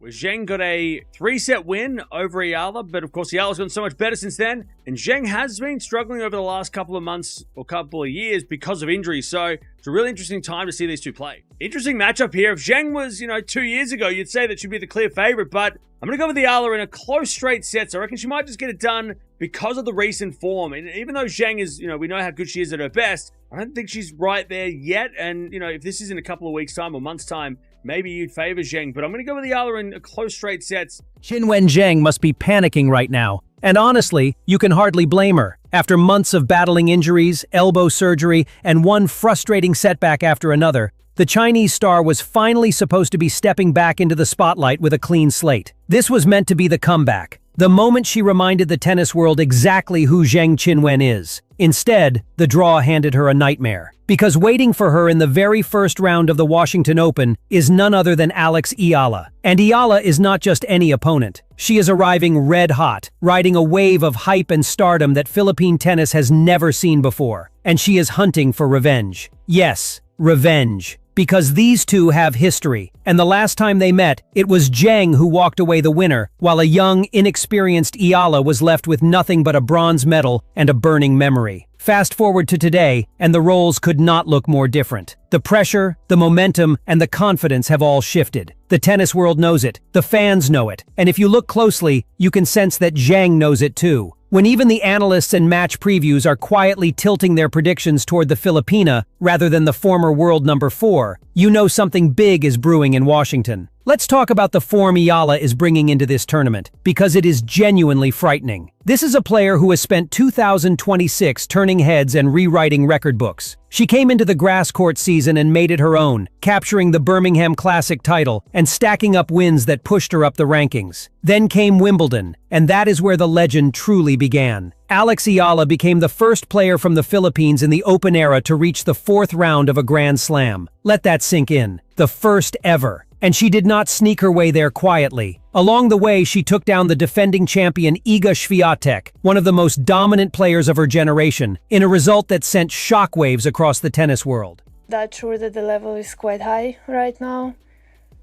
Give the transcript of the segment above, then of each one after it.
where Zheng got a 3-set win over Eala, but of course Eala's gotten so much better since then, and Zheng has been struggling over the last couple of months or couple of years because of injuries, so it's a really interesting time to see these two play. Interesting matchup here. If Zheng was, 2 years ago, you'd say that she'd be the clear favorite, but I'm going to go with Eala in a close straight set, so I reckon she might just get it done because of the recent form. And even though Zheng is, we know how good she is at her best, I don't think she's right there yet, and, if this is in a couple of weeks' time or months' time, maybe you'd favor Zheng, but I'm going to go with Eala in a close straight sets. Qinwen Zheng must be panicking right now. And honestly, you can hardly blame her. After months of battling injuries, elbow surgery, and one frustrating setback after another, the Chinese star was finally supposed to be stepping back into the spotlight with a clean slate. This was meant to be the comeback, the moment she reminded the tennis world exactly who Zheng Qinwen is. Instead, the draw handed her a nightmare. Because waiting for her in the very first round of the Washington Open is none other than Alex Eala. And Eala is not just any opponent. She is arriving red hot, riding a wave of hype and stardom that Philippine tennis has never seen before. And she is hunting for revenge. Yes, revenge. Because these two have history, and the last time they met, it was Zheng who walked away the winner, while a young, inexperienced Eala was left with nothing but a bronze medal and a burning memory. Fast forward to today, and the roles could not look more different. The pressure, the momentum, and the confidence have all shifted. The tennis world knows it, the fans know it, and if you look closely, you can sense that Zheng knows it too. When even the analysts and match previews are quietly tilting their predictions toward the Filipina rather than the former world number 4, you know something big is brewing in Washington. Let's talk about the form Eala is bringing into this tournament, because it is genuinely frightening. This is a player who has spent 2026 turning heads and rewriting record books. She came into the grass court season and made it her own, capturing the Birmingham Classic title and stacking up wins that pushed her up the rankings. Then came Wimbledon, and that is where the legend truly began. Alex Eala became the first player from the Philippines in the Open era to reach the 4th round of a Grand Slam. Let that sink in. The first ever. And she did not sneak her way there quietly. Along the way, she took down the defending champion Iga Swiatek, one of the most dominant players of her generation, in a result that sent shockwaves across the tennis world. That's sure that the level is quite high right now.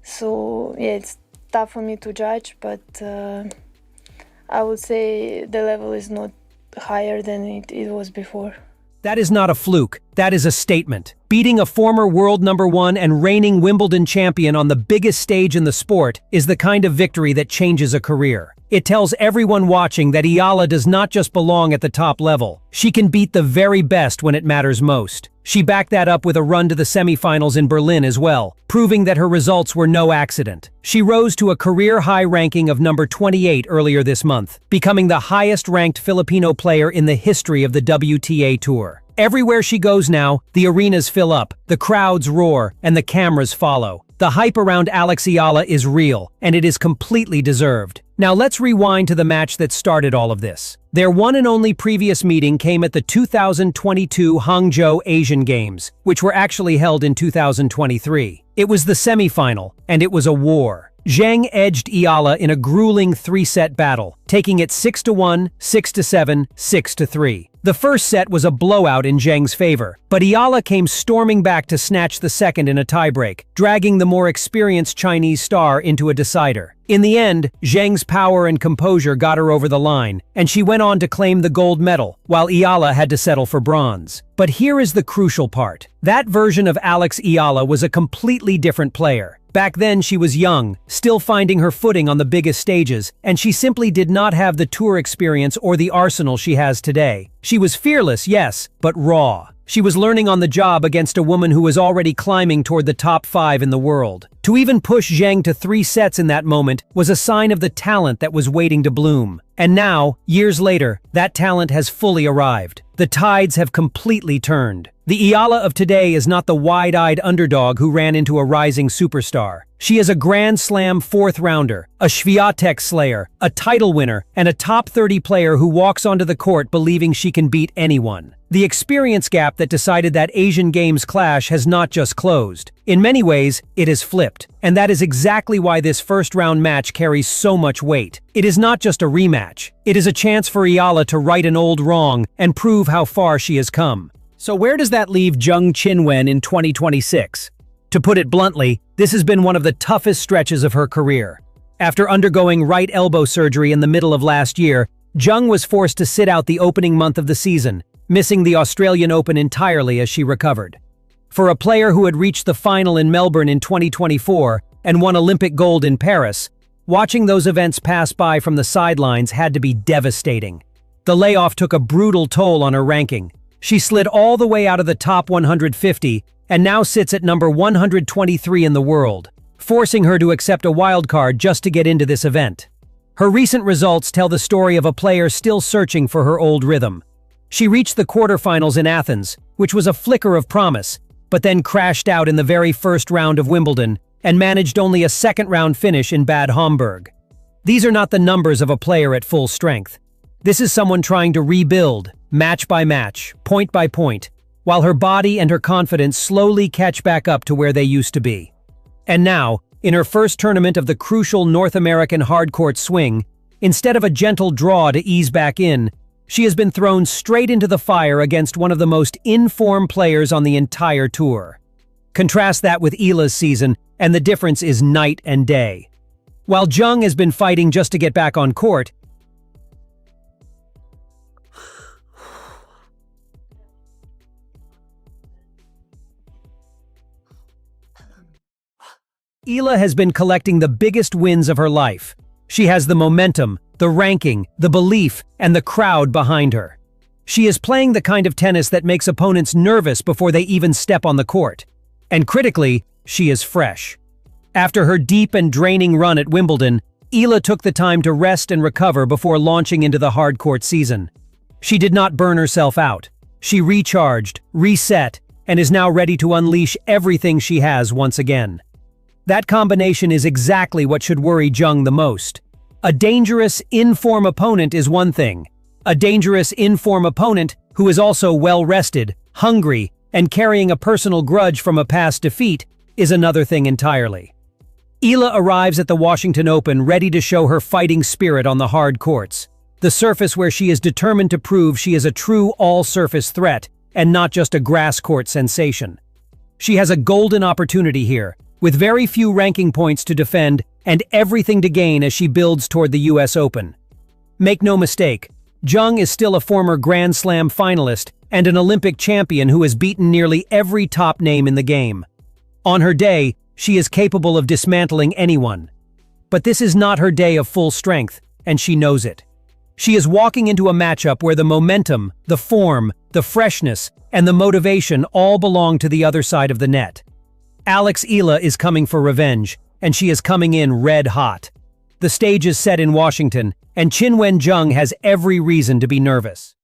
So, yeah, it's tough for me to judge, but I would say the level is not higher than it was before. That is not a fluke, that is a statement. Beating a former world number 1 and reigning Wimbledon champion on the biggest stage in the sport is the kind of victory that changes a career. It tells everyone watching that Eala does not just belong at the top level. She can beat the very best when it matters most. She backed that up with a run to the semifinals in Berlin as well, proving that her results were no accident. She rose to a career-high ranking of number 28 earlier this month, becoming the highest-ranked Filipino player in the history of the WTA Tour. Everywhere she goes now, the arenas fill up, the crowds roar, and the cameras follow. The hype around Alex Eala is real, and it is completely deserved. Now let's rewind to the match that started all of this. Their one and only previous meeting came at the 2022 Hangzhou Asian Games, which were actually held in 2023. It was the semifinal, and it was a war. Zheng edged Eala in a grueling 3-set battle, taking it 6-1, 6-7, 6-3. The first set was a blowout in Zheng's favor, but Eala came storming back to snatch the second in a tiebreak, dragging the more experienced Chinese star into a decider. In the end, Zheng's power and composure got her over the line, and she went on to claim the gold medal, while Eala had to settle for bronze. But here is the crucial part. That version of Alex Eala was a completely different player. Back then she was young, still finding her footing on the biggest stages, and she simply did not have the tour experience or the arsenal she has today. She was fearless, yes, but raw. She was learning on the job against a woman who was already climbing toward the top 5 in the world. To even push Zheng to 3 sets in that moment was a sign of the talent that was waiting to bloom. And now, years later, that talent has fully arrived. The tides have completely turned. The Eala of today is not the wide-eyed underdog who ran into a rising superstar. She is a Grand Slam 4th rounder, a Swiatek slayer, a title winner, and a top 30 player who walks onto the court believing she can beat anyone. The experience gap that decided that Asian Games clash has not just closed. In many ways, it has flipped. And that is exactly why this first-round match carries so much weight. It is not just a rematch. It is a chance for Eala to right an old wrong and prove how far she has come. So where does that leave Zheng Qinwen in 2026? To put it bluntly, this has been one of the toughest stretches of her career. After undergoing right elbow surgery in the middle of last year, Zheng was forced to sit out the opening month of the season, missing the Australian Open entirely as she recovered. For a player who had reached the final in Melbourne in 2024 and won Olympic gold in Paris, watching those events pass by from the sidelines had to be devastating. The layoff took a brutal toll on her ranking. She slid all the way out of the top 150 and now sits at number 123 in the world, forcing her to accept a wildcard just to get into this event. Her recent results tell the story of a player still searching for her old rhythm. She reached the quarterfinals in Athens, which was a flicker of promise, but then crashed out in the very first round of Wimbledon and managed only a second-round finish in Bad Homburg. These are not the numbers of a player at full strength. This is someone trying to rebuild, match by match, point by point, while her body and her confidence slowly catch back up to where they used to be. And now, in her first tournament of the crucial North American hardcourt swing, instead of a gentle draw to ease back in, she has been thrown straight into the fire against one of the most in-form players on the entire tour. Contrast that with Eala's season, and the difference is night and day. While Zheng has been fighting just to get back on court, Eala has been collecting the biggest wins of her life. She has the momentum, the ranking, the belief, and the crowd behind her. She is playing the kind of tennis that makes opponents nervous before they even step on the court. And critically, she is fresh. After her deep and draining run at Wimbledon, Eala took the time to rest and recover before launching into the hardcourt season. She did not burn herself out. She recharged, reset, and is now ready to unleash everything she has once again. That combination is exactly what should worry Zheng the most. A dangerous, in-form opponent is one thing. A dangerous, in-form opponent who is also well-rested, hungry, and carrying a personal grudge from a past defeat is another thing entirely. Eala arrives at the Washington Open ready to show her fighting spirit on the hard courts, the surface where she is determined to prove she is a true all-surface threat and not just a grass court sensation. She has a golden opportunity here, with very few ranking points to defend and everything to gain as she builds toward the US Open. Make no mistake, Zheng is still a former Grand Slam finalist and an Olympic champion who has beaten nearly every top name in the game. On her day, she is capable of dismantling anyone. But this is not her day of full strength, and she knows it. She is walking into a matchup where the momentum, the form, the freshness, and the motivation all belong to the other side of the net. Alex Eala is coming for revenge, and she is coming in red hot. The stage is set in Washington, and Qinwen Zheng has every reason to be nervous.